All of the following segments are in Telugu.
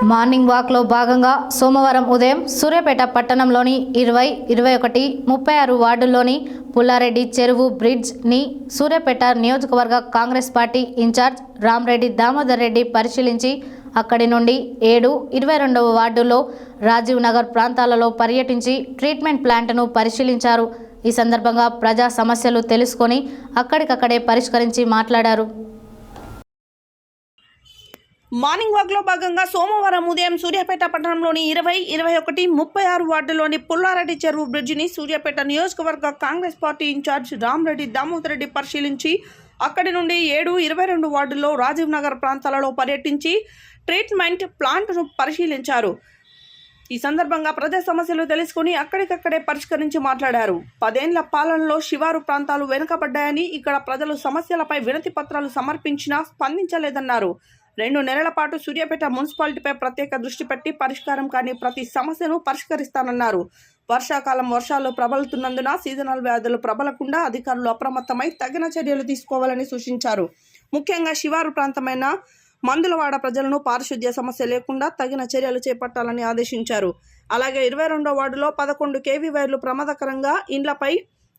మార్నింగ్ వాక్లో భాగంగా సోమవారం ఉదయం సూర్యాపేట పట్టణంలోని 20, 21, 36 వార్డుల్లోని పుల్లారెడ్డి చెరువు బ్రిడ్జ్ని సూర్యాపేట నియోజకవర్గ కాంగ్రెస్ పార్టీ ఇన్ఛార్జ్ రామరెడ్డి దామోదర్ రెడ్డి పరిశీలించి అక్కడి నుండి 7, 22వ వార్డులో రాజీవ్ నగర్ ప్రాంతాలలో పర్యటించి ట్రీట్మెంట్ ప్లాంట్ను పరిశీలించారు. ఈ సందర్భంగా ప్రజా సమస్యలు తెలుసుకొని అక్కడికక్కడే పరిష్కరించి మాట్లాడారు. మార్నింగ్ వాక్లో భాగంగా సోమవారం ఉదయం సూర్యాపేట పట్టణంలోని 20, 21, 36 వార్డులోని పుల్లారెడ్డి చెరువు బ్రిడ్జిని సూర్యాపేట నియోజకవర్గ కాంగ్రెస్ పార్టీ ఇన్ఛార్జ్ రామరెడ్డి దామోదర్ రెడ్డి పరిశీలించి అక్కడి నుండి 7, 22 వార్డుల్లో రాజీవ్ నగర్ ప్రాంతాలలో పర్యటించి ట్రీట్మెంట్ ప్లాంట్ను పరిశీలించారు. ఈ సందర్భంగా ప్రజా సమస్యలు తెలుసుకుని అక్కడికక్కడే పరిష్కరించి మాట్లాడారు. 10 ఏళ్ల పాలనలో శివారు ప్రాంతాలు వెనుకబడ్డాయని, ఇక్కడ ప్రజలు సమస్యలపై వినతి పత్రాలు సమర్పించినా స్పందించలేదన్నారు. 2 నెలల పాటు సూర్యాపేట మున్సిపాలిటీపై ప్రత్యేక దృష్టి పెట్టి పరిష్కారం కాని ప్రతి సమస్యను పరిష్కరిస్తానన్నారు. వర్షాకాలం వర్షాలు ప్రబలుతున్నందున సీజనల్ వ్యాధులు ప్రబలకుండా అధికారులు అప్రమత్తమై తగిన చర్యలు తీసుకోవాలని సూచించారు. ముఖ్యంగా శివారు ప్రాంతమైన మందులవాడ ప్రజలను పారిశుద్ధ్య సమస్య లేకుండా తగిన చర్యలు చేపట్టాలని ఆదేశించారు. అలాగే 22వ వార్డులో 11 kV వైర్లు ప్రమాదకరంగా ఇండ్లపై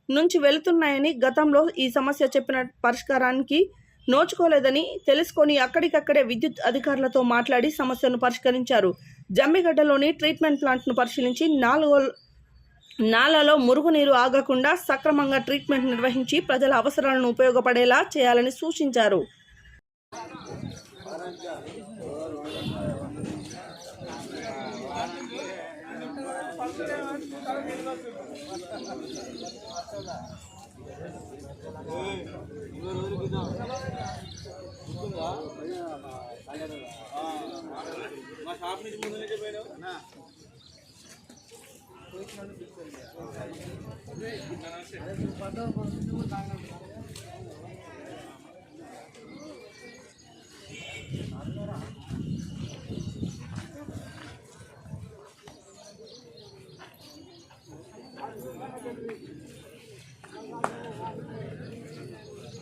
నుంచి వెళుతున్నాయని, గతంలో ఈ సమస్య చెప్పిన పరిష్కారానికి నోచుకోలేదని తెలుసుకొని అక్కడికక్కడే విద్యుత్ అధికారులతో మాట్లాడి సమస్యను పరిష్కరించారు. జమ్మిగడ్డలోని ట్రీట్మెంట్ ప్లాంట్ను పరిశీలించి నాలలో మురుగునీరు ఆగకుండా సక్రమంగా ట్రీట్మెంట్ నిర్వహించి ప్రజల అవసరాలను ఉపయోగపడేలా చేయాలని సూచించారు. మా షాప్ నుంచి ముందు నుంచి పోయినావు